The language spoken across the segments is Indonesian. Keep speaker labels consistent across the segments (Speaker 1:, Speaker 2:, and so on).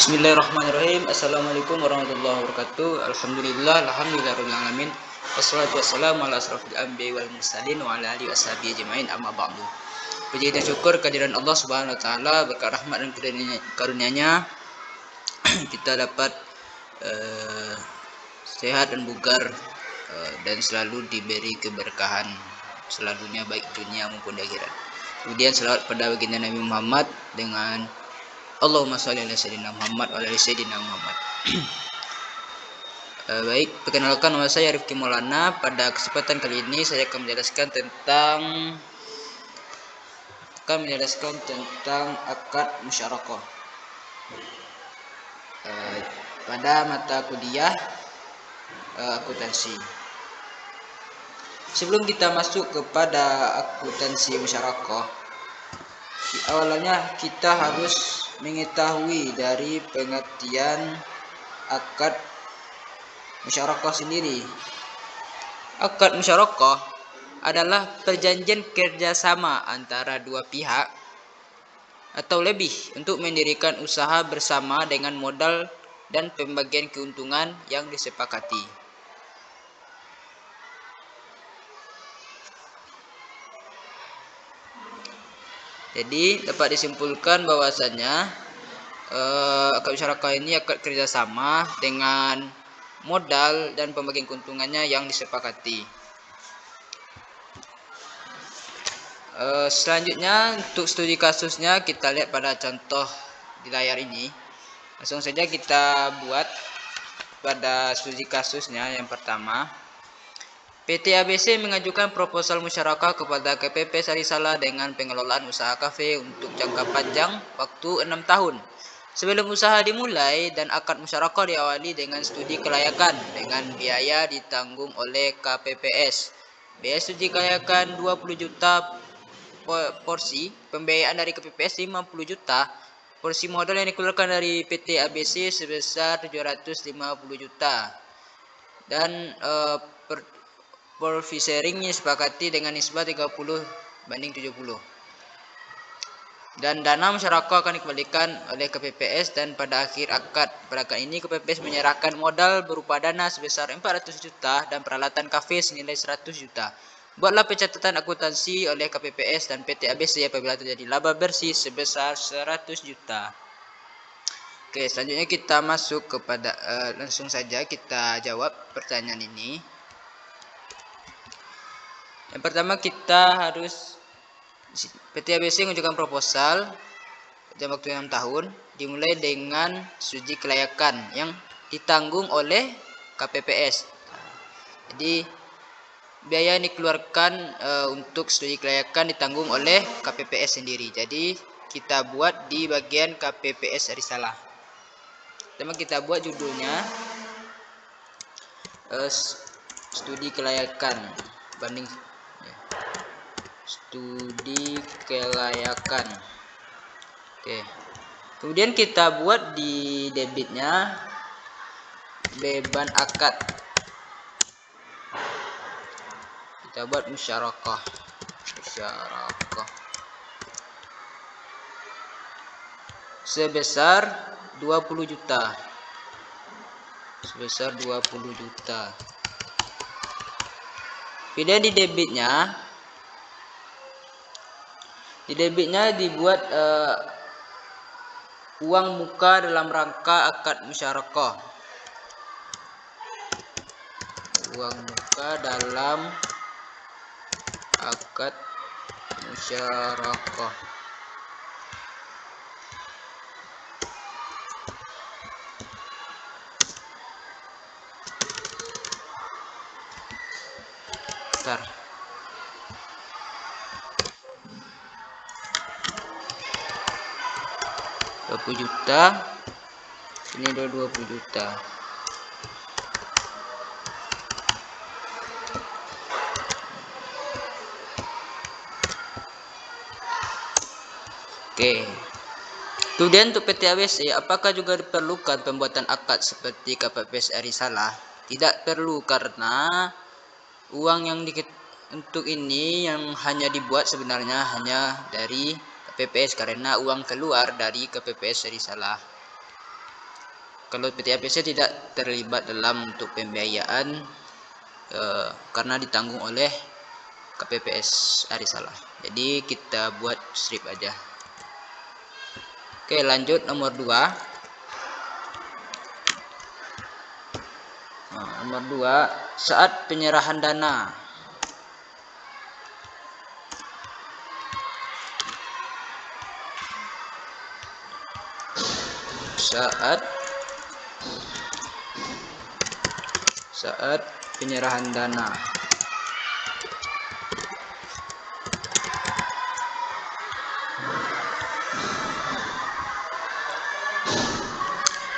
Speaker 1: Bismillahirrahmanirrahim. Assalamualaikum warahmatullahi wabarakatuh. Alhamdulillahirabbil alamin. Wassalatu wassalamu ala asrofil anbiya'i wal mursalin wa ala alihi washabihi ajmain, amma ba'du. Puji dan syukur kehadiran Allah Subhanahu wa taala, berkat rahmat dan karunia-Nya kita dapat sehat dan bugar dan selalu diberi keberkahan selalunya, baik dunia maupun di akhirat. Kemudian selawat pada baginda Nabi Muhammad dengan Allahumma sholli ala sayyidina Muhammad wa ala sayyidina Muhammad. Baik, perkenalkan nama saya Rifki Maulana. Pada kesempatan kali ini saya akan menjelaskan tentang akad musyarakah pada mata kuliah akuntansi. Sebelum kita masuk kepada akuntansi musyarakah, awalnya kita harus mengetahui dari pengertian akad musyarakah sendiri. Akad musyarakah adalah perjanjian kerjasama antara dua pihak atau lebih untuk mendirikan usaha bersama dengan modal dan pembagian keuntungan yang disepakati. Jadi dapat disimpulkan bahwasanya akad musyarakah ini akad kerjasama dengan modal dan pembagian keuntungannya yang disepakati. Selanjutnya untuk studi kasusnya kita lihat pada contoh di layar ini. Langsung saja kita buat pada studi kasusnya. Yang pertama, PT ABC mengajukan proposal musyarakah kepada KPP Sarisalah dengan pengelolaan usaha kafe untuk jangka panjang waktu 6 tahun. Sebelum usaha dimulai dan akad musyarakah diawali dengan studi kelayakan dengan biaya ditanggung oleh KPPS. Biaya studi kelayakan 20 juta porsi, pembiayaan dari KPPS 50 juta, porsi modal yang dikeluarkan dari PT ABC sebesar 750 juta. Dan profit sharing disepakati dengan nisbah 30/70. Dan dana musyarakah akan dikembalikan oleh KPPS, dan pada akhir akad ini KPPS menyerahkan modal berupa dana sebesar 400 juta dan peralatan kafe senilai 100 juta. Buatlah pencatatan akuntansi oleh KPPS dan PT ABC apabila terjadi laba bersih sebesar 100 juta. Oke, selanjutnya kita masuk kepada langsung saja kita jawab pertanyaan ini. Yang pertama, kita harus PT ABC mengajukan proposal dalam waktu 6 tahun dimulai dengan studi kelayakan yang ditanggung oleh KPPS. Jadi biaya yang dikeluarkan untuk studi kelayakan ditanggung oleh KPPS sendiri. Jadi kita buat di bagian KPPS Sarisalah. Pertama kita buat judulnya studi kelayakan banding studi kelayakan. Oke. Kemudian kita buat di debitnya beban akad. Kita buat musyarakah sebesar 20 juta. Kemudian di debitnya dibuat uang muka dalam rangka akad musyarakah. Uang muka dalam akad musyarakah. Bentar. $20 juta. Ini udah 20 juta. Oke. Kemudian untuk PT ABC, apakah juga diperlukan pembuatan akad seperti KPPS Sarisalah? Tidak perlu, karena uang yang untuk ini yang hanya dibuat sebenarnya hanya dari KPPS karena uang keluar dari KPPS Sarisalah. Kalau PT APC tidak terlibat dalam untuk pembiayaan karena ditanggung oleh KPPS Arisalah. Jadi kita buat strip aja. Oke, lanjut nomor 2. Nomor 2, saat penyerahan dana. Saat penyerahan dana.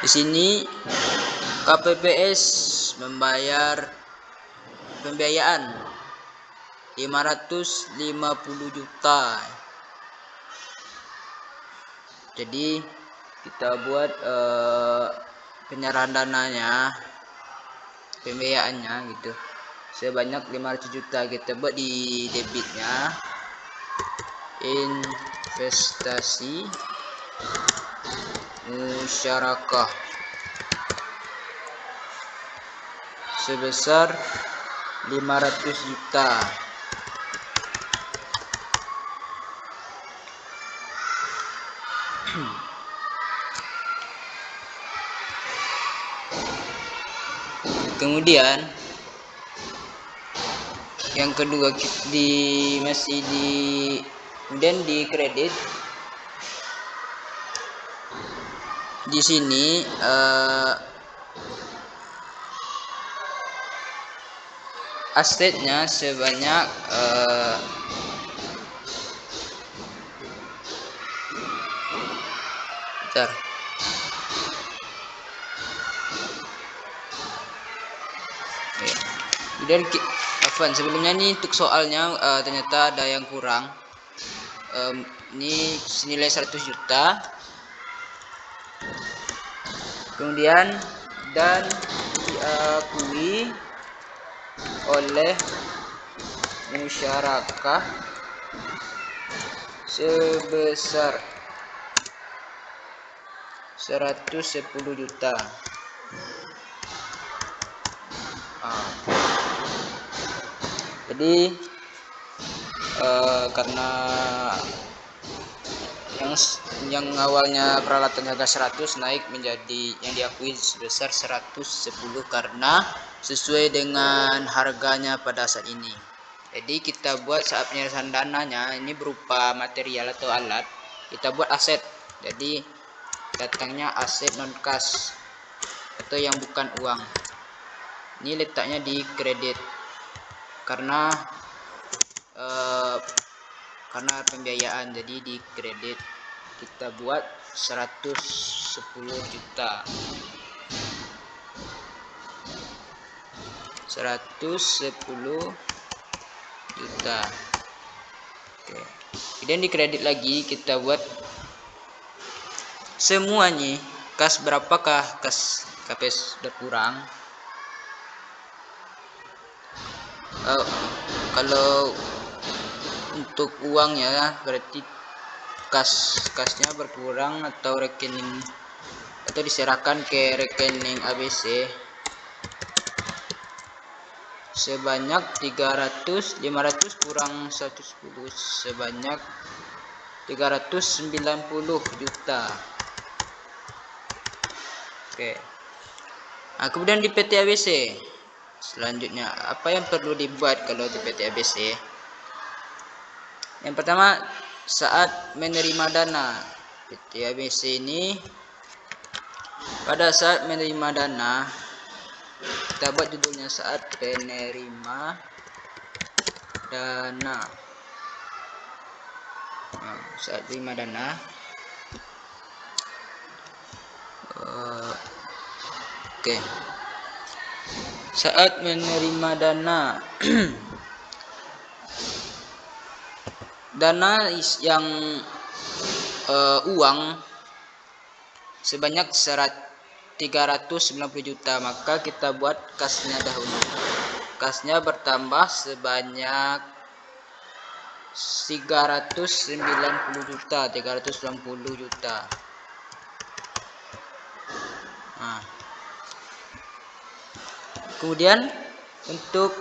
Speaker 1: Di sini KPPS membayar pembiayaan 550 juta. Jadi kita buat penyerahan dananya, pembiayaannya gitu, sebanyak 500 juta. Kita buat di debitnya investasi musyarakah sebesar 500 juta. Kemudian yang kedua kemudian di kredit. Di sini asetnya sebanyak kemudian sebelumnya nih untuk soalnya ternyata ada yang kurang. Ini senilai 100 juta. Kemudian dan diakui oleh musyarakah sebesar 110 juta. Jadi karena yang awalnya peralatan harga 100 naik menjadi yang diakui sebesar 110 karena sesuai dengan harganya pada saat ini. Jadi kita buat saat penyerahan dananya ini berupa material atau alat, kita buat aset. Jadi datangnya aset non cash atau yang bukan uang. Ini letaknya di kredit karena pembiayaan, jadi di kredit kita buat 110 juta. 110 juta. Oke. Kemudian di kredit lagi kita buat semuanya. Kas berapakah kas KPS berkurang? Kalau untuk uangnya berarti kasnya berkurang atau rekening atau diserahkan ke rekening ABC sebanyak 500 kurang 110 sebanyak 390 juta. Oke. Nah, kemudian di PT ABC selanjutnya apa yang perlu dibuat kalau di PT ABC? Yang pertama, saat menerima dana. PT ABC ini pada saat menerima dana, kita buat judulnya saat penerima dana. Saat terima dana, oke. Saat menerima dana dana yang uang sebanyak 390 juta, maka kita buat kasnya dahulu. Kasnya bertambah sebanyak 390 juta. Nah, kemudian untuk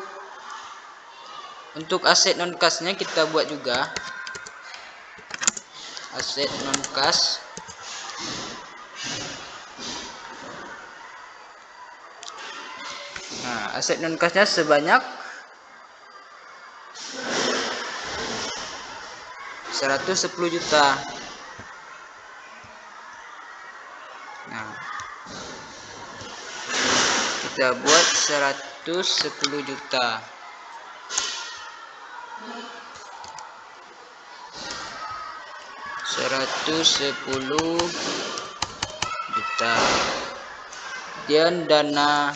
Speaker 1: aset non kasnya kita buat juga aset non kas. Nah, aset non kasnya sebanyak 110 juta. Nah, kita buat 110 juta. Kemudian dana,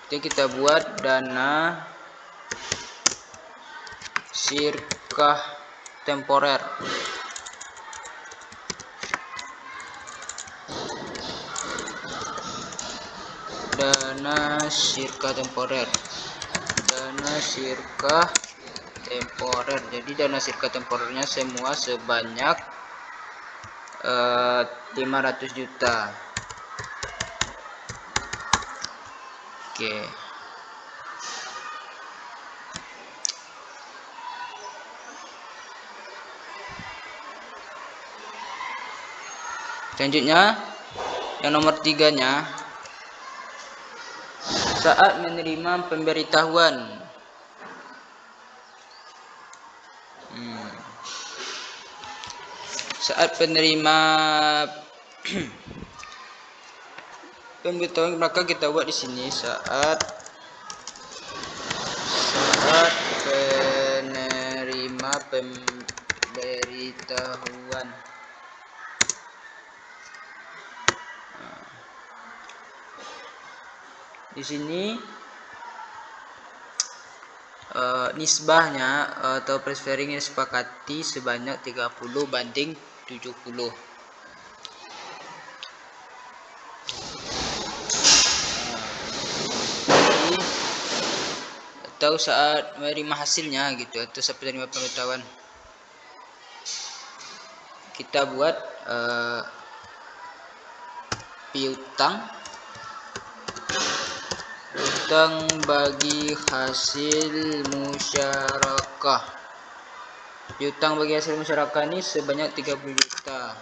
Speaker 1: kita buat dana sirkah temporer. Dana sirkah temporer. Jadi dana sirkah temporernya semua sebanyak 500 juta. Oke. Selanjutnya yang nomor 3-nya, saat menerima pemberitahuan. Saat penerima pemberitahuan, maka kita buat di sini saat penerima pemberitahuan. Di sini nisbahnya atau price sharing yang disepakati sebanyak 30/70. Atau saat menerima hasilnya gitu, atau saat menerima pemberitahuan, kita buat piutang bagi hasil musyarakah. Piutang bagi hasil musyarakah ini sebanyak 30 juta.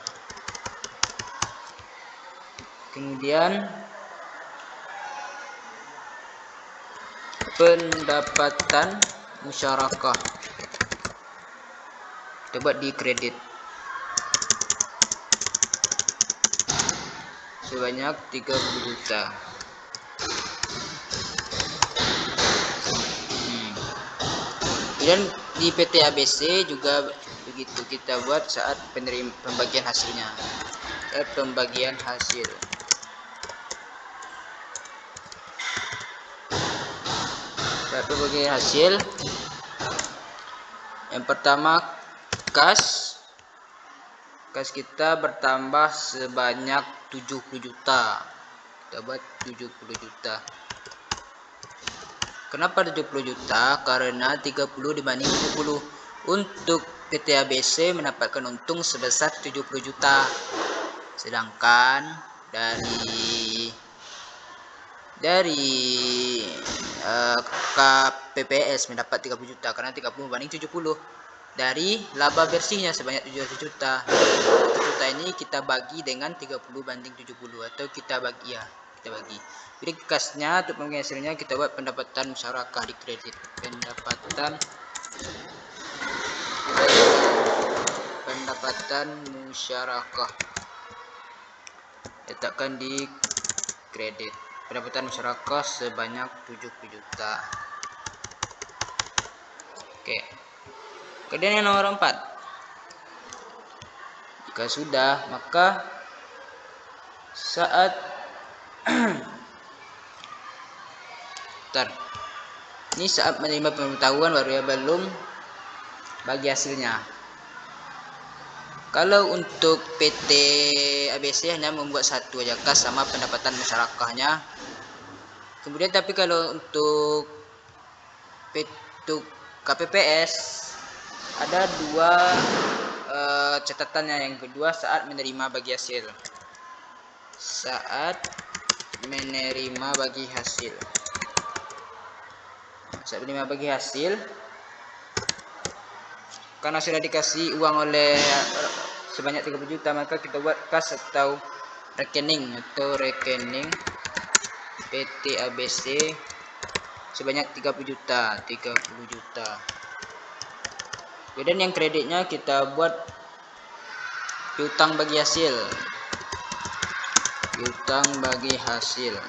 Speaker 1: Kemudian pendapatan musyarakah kita buat di kredit sebanyak 30 juta. Kemudian di PT ABC juga begitu, kita buat saat pembagian hasilnya. Pembagian hasil. Saat pembagian hasil, yang pertama kas kita bertambah sebanyak 70 juta. Kita buat 70 juta. Kenapa 70 juta? Karena 30 dibanding 70. Untuk PT ABC mendapatkan untung sebesar 70 juta. Sedangkan dari KPPS mendapat 30 juta karena 30 banding 70. Dari laba bersihnya sebanyak 70 juta. 70 juta ini kita bagi dengan 30 banding 70 atau kita bagi. Jadi kasnya untuk pembagian hasilnya kita buat pendapatan musyarakah di kredit. Pendapatan musyarakah. Letakkan di kredit. Pendapatan masyarakat sebanyak 70 juta. Oke. Kemudian yang nomor 4. Jika sudah, maka saat ini saat menerima pemberitahuan baru ya, belum bagi hasilnya. Kalau untuk PT ABC hanya membuat satu aja kas sama pendapatan masyarakatnya. Kemudian tapi kalau untuk KPPS ada dua catatannya. Yang kedua saat menerima bagi hasil. saat menerima bagi hasil. Saat menerima bagi hasil, karena sudah dikasih uang oleh sebanyak 30 juta, maka kita buat kas atau rekening PT ABC sebanyak 30 juta. Kemudian yang kreditnya kita buat piutang bagi hasil.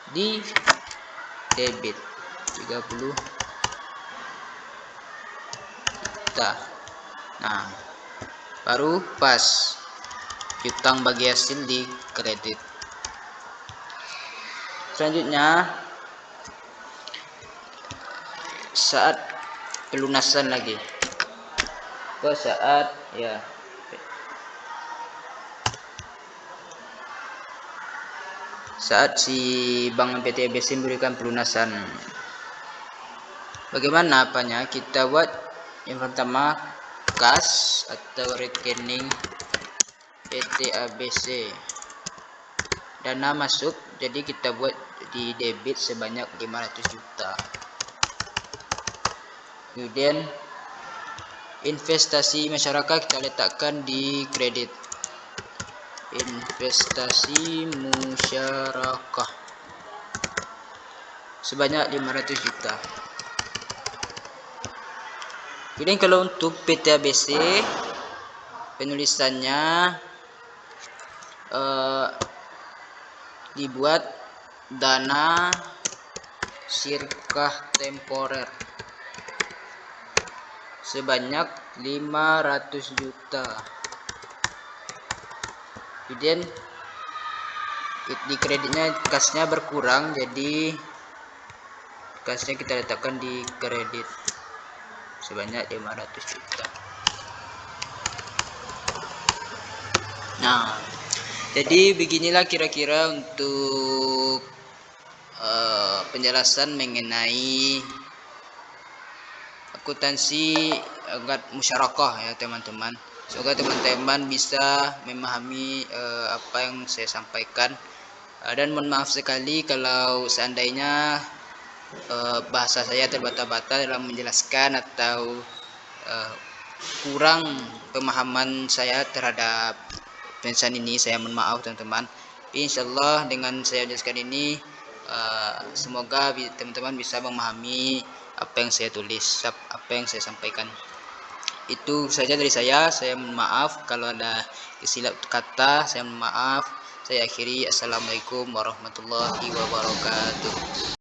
Speaker 1: Di debit 30 juta. Nah, baru pas piutang bagi hasil di kredit. Selanjutnya saat pelunasan lagi. Saat si bank PT ABC memberikan pelunasan. Bagaimana apanya? Kita buat yang pertama kas atau rekening PT ABC. Dana masuk, jadi kita buat di debit sebanyak 500 juta. Kemudian investasi masyarakat kita letakkan di kredit. Investasi masyarakat sebanyak 500 juta. Kemudian kalau untuk PT ABC penulisannya dibuat dana sirkah temporer sebanyak 500 juta. Kemudian di kreditnya kasnya berkurang, jadi kasnya kita letakkan di kredit sebanyak 500 juta. Nah, jadi beginilah kira-kira untuk penjelasan mengenai akuntansi musyarakah ya teman-teman. Semoga teman-teman bisa memahami apa yang saya sampaikan, dan mohon maaf sekali kalau seandainya bahasa saya terbata-bata dalam menjelaskan atau kurang pemahaman saya terhadap penjelasan ini. Saya mohon maaf teman-teman. Insyaallah dengan saya jelaskan ini semoga teman-teman bisa memahami apa yang saya tulis, apa yang saya sampaikan. Itu saja dari saya. Saya mohon maaf kalau ada kesilap kata, saya mohon maaf. Saya akhiri. Assalamualaikum warahmatullahi wabarakatuh.